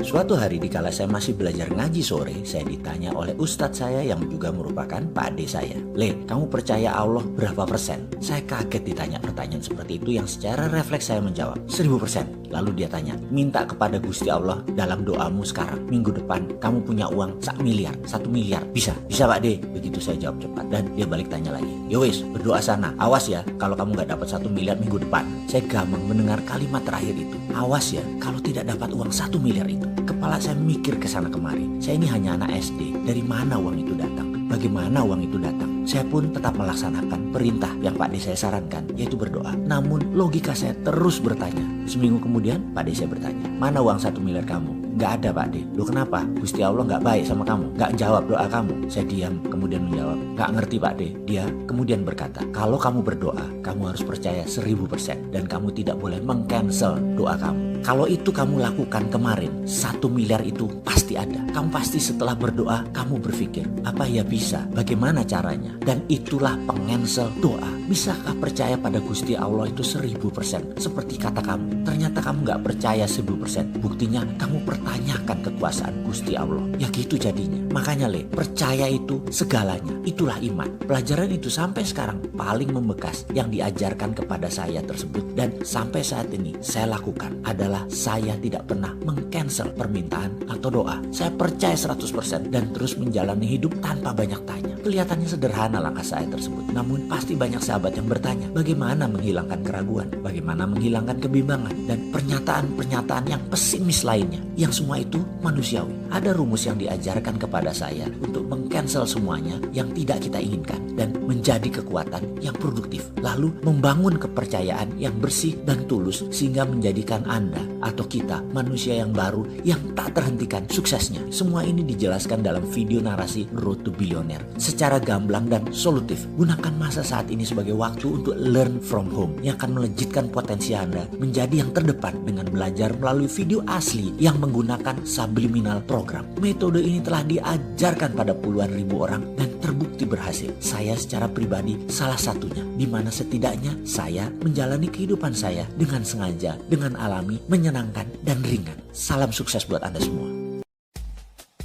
Suatu hari dikala saya masih belajar ngaji sore, saya ditanya oleh ustadz saya yang juga merupakan Pak Ade saya. Le, kamu percaya Allah berapa persen? Saya kaget ditanya pertanyaan seperti itu yang secara refleks saya menjawab 1000%. Lalu dia tanya, minta kepada Gusti Allah dalam doamu sekarang. Minggu depan kamu punya uang 1 miliar, 1 miliar. Bisa? Bisa Pak De. Begitu saya jawab cepat dan dia balik tanya lagi. Yowes, berdoa sana. Awas ya kalau kamu gak dapat 1 miliar minggu depan. Saya gamang mendengar kalimat terakhir itu. Awas ya kalau tidak dapat uang 1 miliar itu. Kepala saya mikir ke sana kemari. Saya ini hanya anak SD. Dari mana uang itu datang? Bagaimana uang itu datang? Saya pun tetap melaksanakan perintah yang Pak D saya sarankan, yaitu berdoa. Namun logika saya terus bertanya. Seminggu kemudian Pak D saya bertanya, mana uang 1 miliar kamu? Gak ada Pak D. Loh kenapa? Gusti Allah gak baik sama kamu, gak jawab doa kamu. Saya diam kemudian menjawab, gak ngerti Pak D. Dia kemudian berkata, kalau kamu berdoa, kamu harus percaya 1000% dan kamu tidak boleh meng-cancel doa kamu. Kalau itu kamu lakukan kemarin, 1 miliar itu pasti ada. Kamu pasti setelah berdoa, kamu berpikir, apa ya bisa? Bagaimana caranya? Dan itulah peng-cancel doa. Bisakah percaya pada Gusti Allah itu 1000%? Seperti kata kamu, ternyata kamu gak percaya 1000%. Buktinya kamu pertanyakan kekuasaan Gusti Allah. Ya gitu jadinya. Makanya Le, percaya itu segalanya. Itulah iman. Pelajaran itu sampai sekarang paling membekas yang diajarkan kepada saya tersebut. Dan sampai saat ini saya lakukan adalah saya tidak pernah meng-cancel permintaan atau doa. Saya percaya 100% dan terus menjalani hidup tanpa banyak tanya. Kelihatannya sederhana langkah saya tersebut. Namun pasti banyak sahabat yang bertanya, bagaimana menghilangkan keraguan? Bagaimana menghilangkan kebimbangan? Dan pernyataan-pernyataan yang pesimis lainnya. Yang semua itu manusiawi. Ada rumus yang diajarkan kepada saya untuk meng-cancel semuanya yang tidak kita inginkan. Dan menjadi kekuatan yang produktif. Lalu membangun kepercayaan yang bersih dan tulus sehingga menjadikan Anda atau kita manusia yang baru yang tak terhentikan suksesnya. Semua ini dijelaskan dalam video narasi Road to Billionaire secara gamblang dan solutif. Gunakan masa saat ini sebagai waktu untuk learn from home yang akan melejitkan potensi Anda menjadi yang terdepan dengan belajar melalui video asli yang menggunakan subliminal program. Metode ini telah diajarkan pada puluhan ribu orang dan terbukti berhasil. Saya secara pribadi salah satunya, di mana setidaknya saya menjalani kehidupan saya dengan sengaja, dengan alami, menyenangkan, dan ringan. Salam sukses buat Anda semua.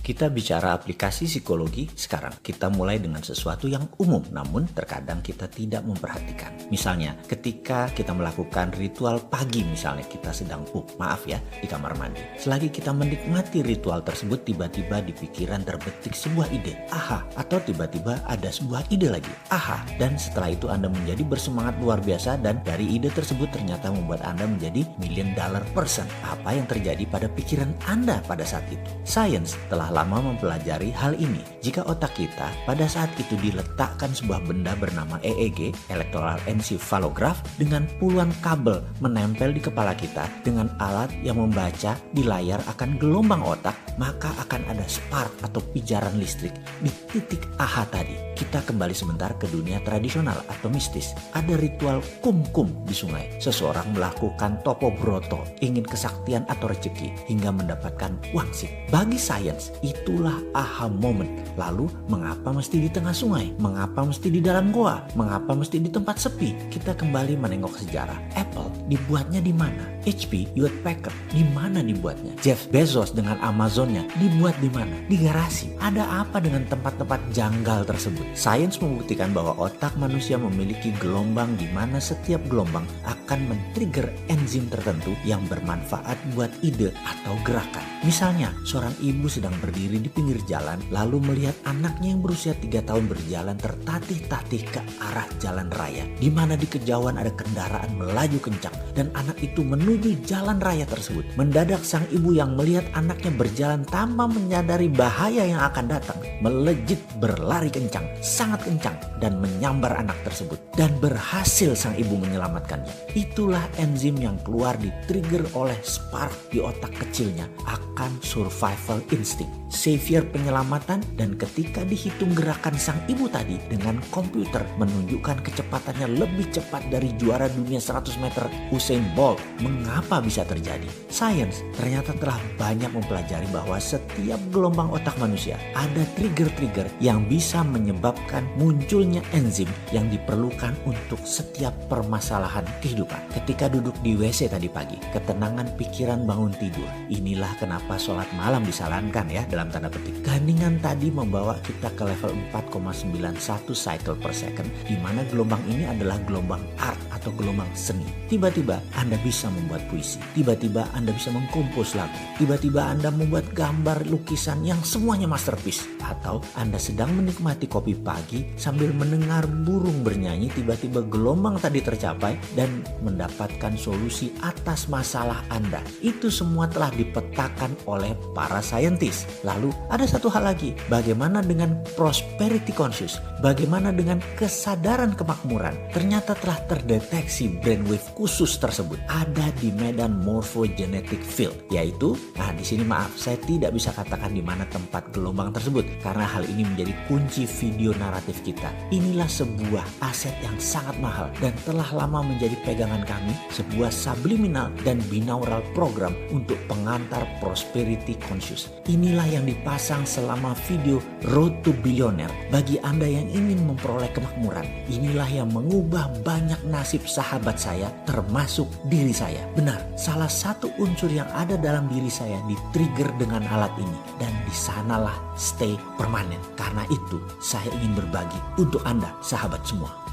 Kita bicara aplikasi psikologi sekarang. Kita mulai dengan sesuatu yang umum, namun terkadang kita tidak memperhatikan. Misalnya, ketika kita melakukan ritual pagi, misalnya kita sedang di kamar mandi. Selagi kita menikmati ritual tersebut, tiba-tiba di pikiran terbetik sebuah ide. Aha, atau tiba-tiba ada sebuah ide lagi. Aha, dan setelah itu Anda menjadi bersemangat luar biasa dan dari ide tersebut ternyata membuat Anda menjadi $1 million person. Apa yang terjadi pada pikiran Anda pada saat itu? Sains telah lama mempelajari hal ini. Jika otak kita pada saat itu diletakkan sebuah benda bernama EEG, Electoral Encephalograph, dengan puluhan kabel menempel di kepala kita dengan alat yang membaca di layar akan gelombang otak, maka akan ada spark atau pijaran listrik di titik aha tadi. Kita kembali sebentar ke dunia tradisional atau mistis. Ada ritual kum-kum di sungai. Seseorang melakukan topo broto, ingin kesaktian atau rezeki hingga mendapatkan wangsit. Bagi sains, itulah aha moment. Lalu, mengapa mesti di tengah sungai? Mengapa mesti di dalam goa? Mengapa mesti di tempat sepi? Kita kembali menengok sejarah. Apple dibuatnya di mana? HP Hewlett Packard di mana dibuatnya? Jeff Bezos dengan Amazonnya dibuat di mana? Di garasi. Ada apa dengan tempat-tempat janggal tersebut? Sains membuktikan bahwa otak manusia memiliki gelombang di mana setiap gelombang akan men-trigger enzim tertentu yang bermanfaat buat ide atau gerakan. Misalnya, seorang ibu sedang berdiri di pinggir jalan lalu melihat anaknya yang berusia 3 tahun berjalan tertatih-tatih ke arah jalan raya, di mana di kejauhan ada kendaraan melaju kencang dan anak itu menuju jalan raya tersebut. Mendadak sang ibu yang melihat anaknya berjalan tanpa menyadari bahaya yang akan datang, melejit berlari kencang, sangat kencang, dan menyambar anak tersebut. Dan berhasil sang ibu menyelamatkannya. Itulah enzim yang keluar di-trigger oleh spark di otak kecilnya akan survival instinct, savior penyelamatan. Dan ketika dihitung gerakan sang ibu tadi dengan komputer menunjukkan kecepatannya lebih cepat dari juara dunia 100 meter Usain Bolt. Mengapa bisa terjadi? Sains ternyata telah banyak mempelajari bahwa setiap gelombang otak manusia ada trigger-trigger yang bisa menyebabkan menyebabkan munculnya enzim yang diperlukan untuk setiap permasalahan kehidupan. Ketika duduk di WC tadi pagi, ketenangan pikiran bangun tidur. Inilah kenapa sholat malam disarankan ya dalam tanda petik. Keheningan tadi membawa kita ke level 4,91 cycle per second, di mana gelombang ini adalah gelombang art atau gelombang seni. Tiba-tiba Anda bisa membuat puisi, tiba-tiba Anda bisa mengkompos lagu, tiba-tiba Anda membuat gambar lukisan yang semuanya masterpiece, atau Anda sedang menikmati kopi pagi sambil mendengar burung bernyanyi, tiba-tiba gelombang tadi tercapai dan mendapatkan solusi atas masalah Anda. Itu semua telah dipetakan oleh para saintis. Lalu ada satu hal lagi, bagaimana dengan prosperity conscious? Bagaimana dengan kesadaran kemakmuran? Ternyata telah terdeteksi brainwave khusus tersebut ada di medan morphogenetic field, yaitu di sini maaf saya tidak bisa katakan di mana tempat gelombang tersebut karena hal ini menjadi kunci video naratif kita. Inilah sebuah aset yang sangat mahal dan telah lama menjadi pegangan kami, sebuah subliminal dan binaural program untuk pengantar prosperity conscious. Inilah yang dipasang selama video Road to Billionaire bagi Anda yang ingin memperoleh kemakmuran. Inilah yang mengubah banyak nasib sahabat saya termasuk diri saya. Benar, salah satu unsur yang ada dalam diri saya di-trigger dengan alat ini dan di sanalah stay permanen. Karena itu saya ingin berbagi untuk Anda sahabat semua.